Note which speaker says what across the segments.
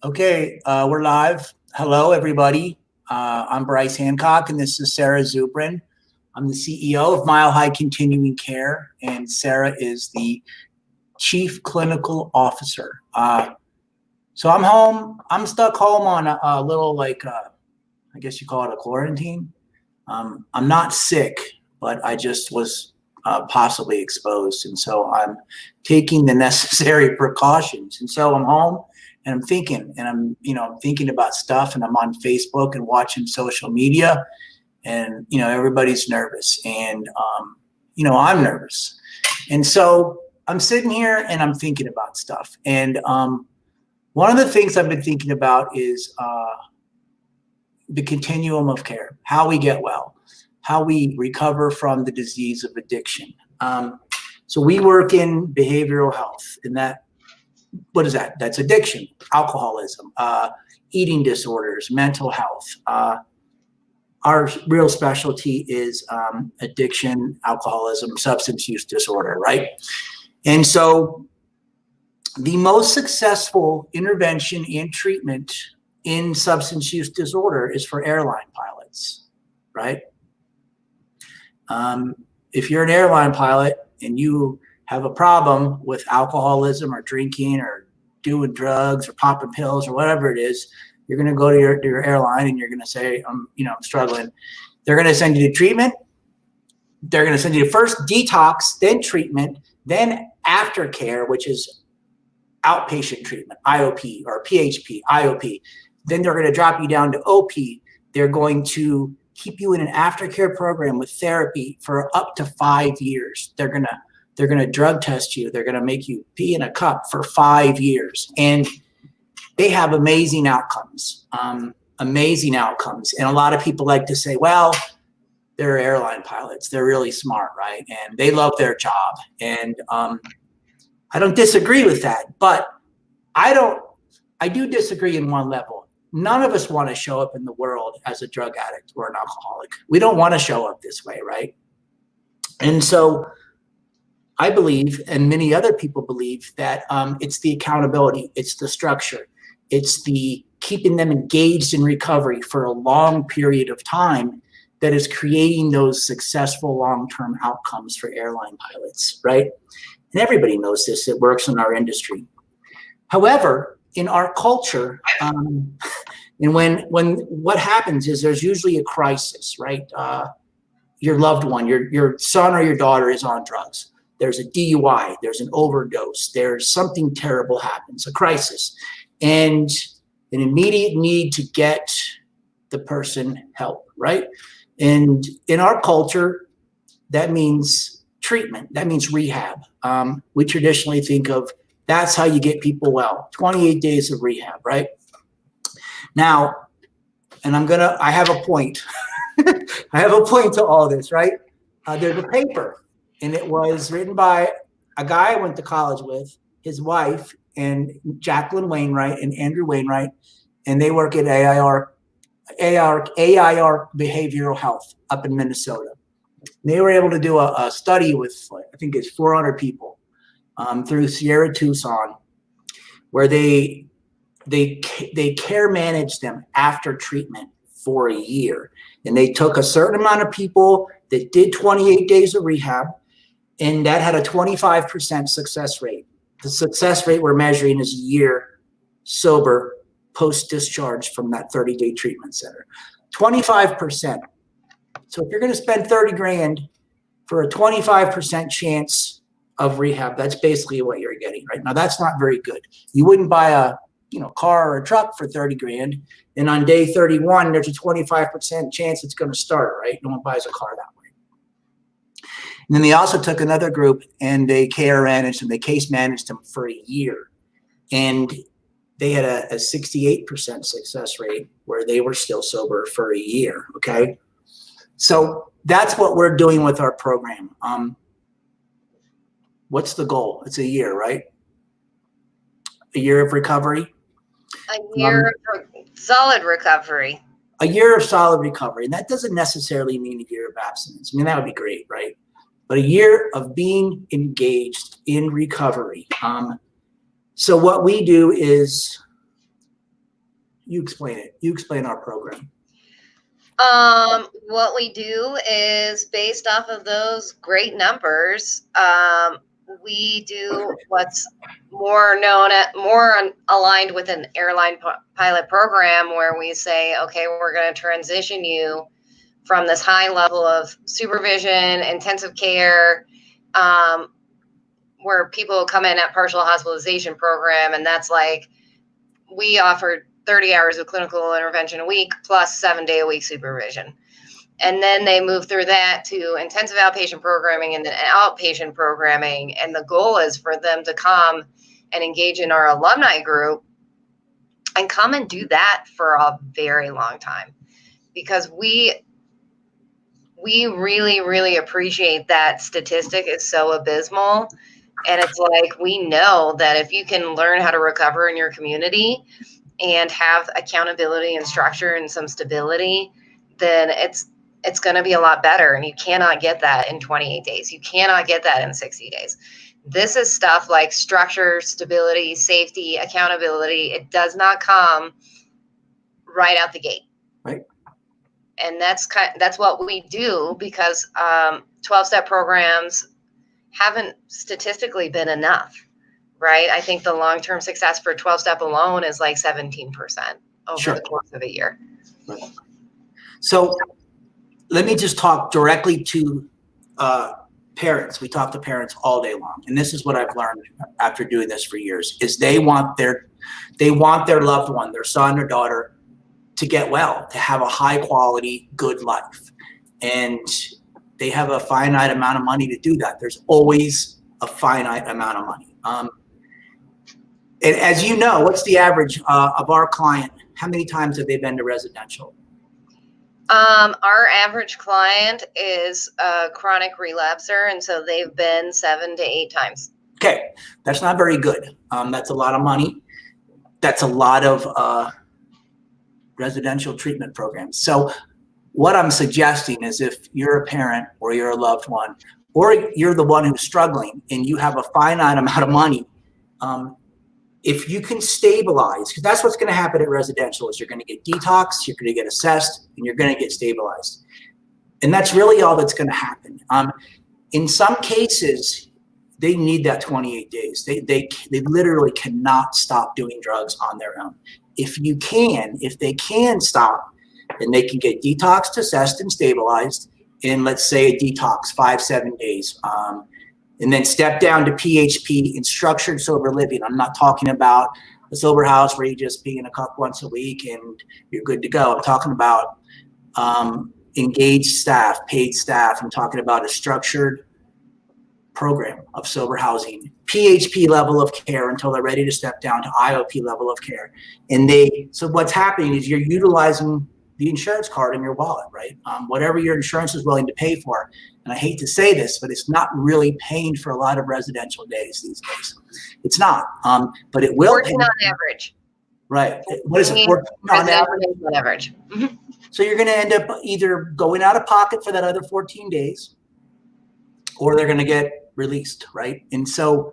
Speaker 1: Okay, we're live. Hello, everybody. I'm Bryce Hancock, and this is Sarah Zubrin. I'm the CEO of Mile High Continuing Care, and Sarah is the Chief Clinical Officer. So I'm home. I'm stuck home on a little, I guess you call it a quarantine. I'm not sick, but I just was possibly exposed, and so I'm taking the necessary precautions. And so I'm home. And I'm thinking, and I'm thinking about stuff, and I'm on Facebook and watching social media, and everybody's nervous, and I'm nervous, and so I'm sitting here and I'm thinking about stuff, and one of the things I've been thinking about is the continuum of care, how we get well, how we recover from the disease of addiction. So we work in behavioral health, and what is that? That's addiction, alcoholism, eating disorders, mental health. Our real specialty is addiction, alcoholism, substance use disorder, right? And so the most successful intervention and treatment in substance use disorder is for airline pilots, right? If you're an airline pilot and you have a problem with alcoholism or drinking or doing drugs or popping pills or whatever it is, you're going to go to your airline and you're going to say, I'm struggling. They're going to send you to treatment. They're going to send you to first detox, then treatment, then aftercare, which is outpatient treatment, IOP, or PHP, IOP. Then they're going to drop you down to OP. They're going to keep you in an aftercare program with therapy for up to 5 years. They're going to drug test you. They're going to make you pee in a cup for 5 years. And they have amazing outcomes, And a lot of people like to say, well, they're airline pilots. They're really smart, right? And they love their job. And I don't disagree with that. But I do disagree in one level. None of us want to show up in the world as a drug addict or an alcoholic. We don't want to show up this way, right? And so I believe, and many other people believe, that it's the accountability, it's the structure, it's the keeping them engaged in recovery for a long period of time that is creating those successful long-term outcomes for airline pilots, right? And everybody knows this, it works in our industry. However, in our culture, and when what happens is there's usually a crisis, right? Your loved one, your son or your daughter is on drugs. There's a DUI, there's an overdose, there's something terrible happens, a crisis, and an immediate need to get the person help, right? And in our culture, that means treatment, that means rehab. We traditionally think of that's how you get people well, 28 days of rehab, right? Now, and I have a point. I have a point to all this, right? There's a paper, and it was written by a guy I went to college with, his wife, and Jacqueline Wainwright and Andrew Wainwright, and they work at AIR Behavioral Health up in Minnesota. And they were able to do a study with, I think it's 400 people through Sierra Tucson, where they care managed them after treatment for a year. And they took a certain amount of people that did 28 days of rehab, and that had a 25% success rate. The success rate we're measuring is a year sober post-discharge from that 30-day treatment center. 25%. So if you're going to spend 30 grand for a 25% chance of rehab, that's basically what you're getting right now. That's not very good. You wouldn't buy a car or a truck for 30 grand, and on day 31 there's a 25% chance it's going to start, right? No one buys a car that way. And then they also took another group and they care managed them, they case managed them for a year, and they had a 68% success rate where they were still sober for a year. Okay, so that's what we're doing with our program. What's the goal? It's a year, right? A year of recovery.
Speaker 2: A year of solid recovery.
Speaker 1: A year of solid recovery. And that doesn't necessarily mean a year of abstinence. I mean, that would be great, right? But a year of being engaged in recovery. So what we do is You explain it. You explain our program.
Speaker 2: What we do is based off of those great numbers. We do what's more aligned with an airline pilot program, where we say, okay, we're going to transition you from this high level of supervision, intensive care, where people come in at partial hospitalization program, and that's like we offer 30 hours of clinical intervention a week plus 7-day-a-week supervision. And then they move through that to intensive outpatient programming and then outpatient programming. And the goal is for them to come and engage in our alumni group and come and do that for a very long time, because we really, really appreciate that statistic is so abysmal. And it's like, we know that if you can learn how to recover in your community and have accountability and structure and some stability, then it's going to be a lot better. And you cannot get that in 28 days. You cannot get that in 60 days. This is stuff like structure, stability, safety, accountability. It does not come right out the gate.
Speaker 1: Right.
Speaker 2: And that's what we do, because 12-step programs haven't statistically been enough, right? I think the long-term success for 12-step alone is like 17% over the course of a year.
Speaker 1: Right. So let me just talk directly to parents. We talk to parents all day long, and this is what I've learned after doing this for years: is they want their loved one, their son or daughter, to get well, to have a high quality, good life. And they have a finite amount of money to do that. There's always a finite amount of money. And as you know, what's the average of our client? How many times have they been to residential?
Speaker 2: Our average client is a chronic relapser, and so they've been 7 to 8 times.
Speaker 1: Okay, that's not very good. That's a lot of money. That's a lot of residential treatment programs. So what I'm suggesting is, if you're a parent or you're a loved one, or you're the one who's struggling and you have a finite amount of money, if you can stabilize, because that's what's going to happen at residential, is you're going to get detoxed, you're going to get assessed, and you're going to get stabilized. And that's really all that's going to happen. In some cases, they need that 28 days. They literally cannot stop doing drugs on their own. If they can stop, then they can get detoxed, assessed, and stabilized in, let's say, a detox 5-7 days. And then step down to PHP in structured sober living. I'm not talking about a sober house where you just pee in a cup once a week and you're good to go. I'm talking about engaged staff, paid staff. I'm talking about a structured program of sober housing, PHP level of care until they're ready to step down to IOP level of care. And so what's happening is you're utilizing the insurance card in your wallet, right? Whatever your insurance is willing to pay for. And I hate to say this, but it's not really paying for a lot of residential days these days. It's not, but it will.
Speaker 2: 14 on average.
Speaker 1: Right. What is it? 14 on
Speaker 2: average.
Speaker 1: So you're going to end up either going out of pocket for that other 14 days, or they're going to get released, right? And so,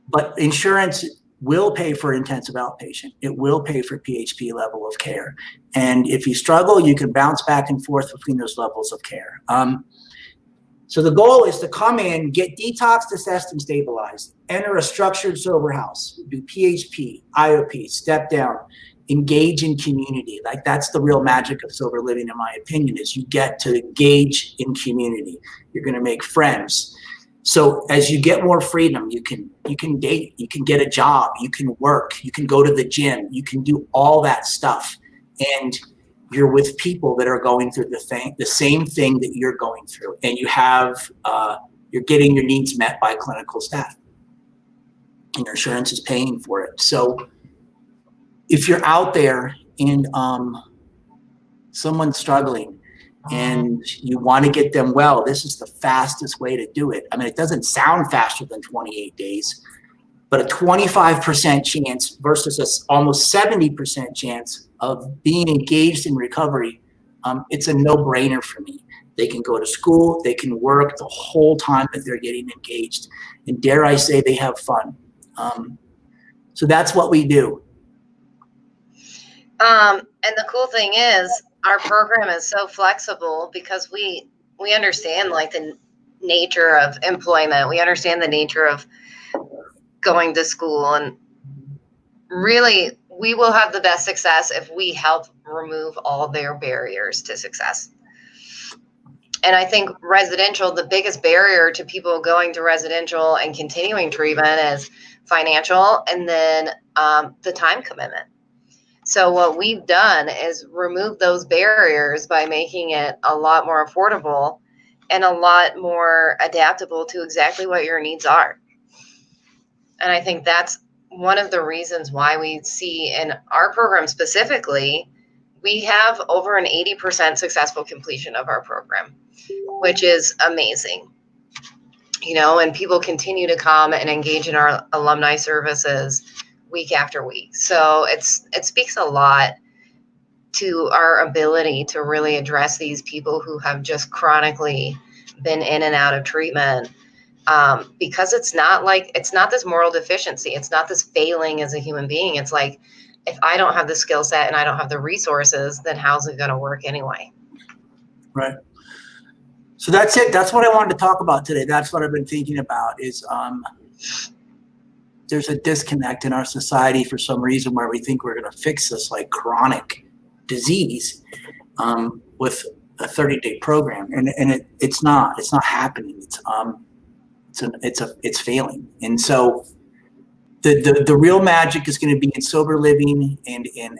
Speaker 1: but insurance will pay for intensive outpatient. It will pay for PHP level of care. And if you struggle, you can bounce back and forth between those levels of care. So the goal is to come in, get detoxed, assessed, and stabilized, enter a structured sober house, do PHP, IOP, step down, engage in community. Like, that's the real magic of sober living, in my opinion, is you get to engage in community. You're going to make friends. So as you get more freedom, you can date, you can get a job, you can work, you can go to the gym, you can do all that stuff. And you're with people that are going through the same thing that you're going through. And you have, you're getting your needs met by clinical staff. And your insurance is paying for it. So if you're out there and someone's struggling, and you want to get them well, this is the fastest way to do it. I mean, it doesn't sound faster than 28 days, but a 25% chance versus an almost 70% chance of being engaged in recovery, it's a no-brainer for me. They can go to school, they can work the whole time that they're getting engaged, and dare I say, they have fun. So that's what we do.
Speaker 2: And the cool thing is our program is so flexible because we understand like the nature of employment. We understand the nature of going to school, and really we will have the best success if we help remove all their barriers to success. And I think residential, the biggest barrier to people going to residential and continuing treatment is financial, and then the time commitment. So what we've done is remove those barriers by making it a lot more affordable and a lot more adaptable to exactly what your needs are. And I think that's one of the reasons why we see in our program specifically, we have over an 80% successful completion of our program, which is amazing. And people continue to come and engage in our alumni services week after week. So it speaks a lot to our ability to really address these people who have just chronically been in and out of treatment, because it's not this moral deficiency. It's not this failing as a human being. It's like, if I don't have the skill set and I don't have the resources, then how's it going to work anyway?
Speaker 1: Right. So that's it. That's what I wanted to talk about today. That's what I've been thinking about is there's a disconnect in our society for some reason where we think we're going to fix this like chronic disease with a 30-day program, and it's not happening. It's failing. And so the real magic is going to be in sober living and in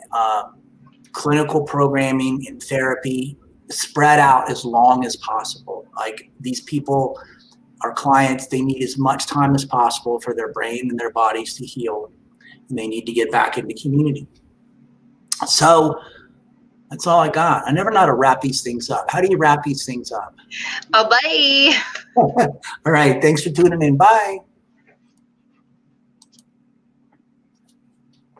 Speaker 1: clinical programming and therapy spread out as long as possible. Like, these people, our clients, they need as much time as possible for their brain and their bodies to heal, and they need to get back into community. So that's all I got. I never know how to wrap these things up. How do you wrap these things up?
Speaker 2: Oh, bye.
Speaker 1: All right. Thanks for tuning in. Bye.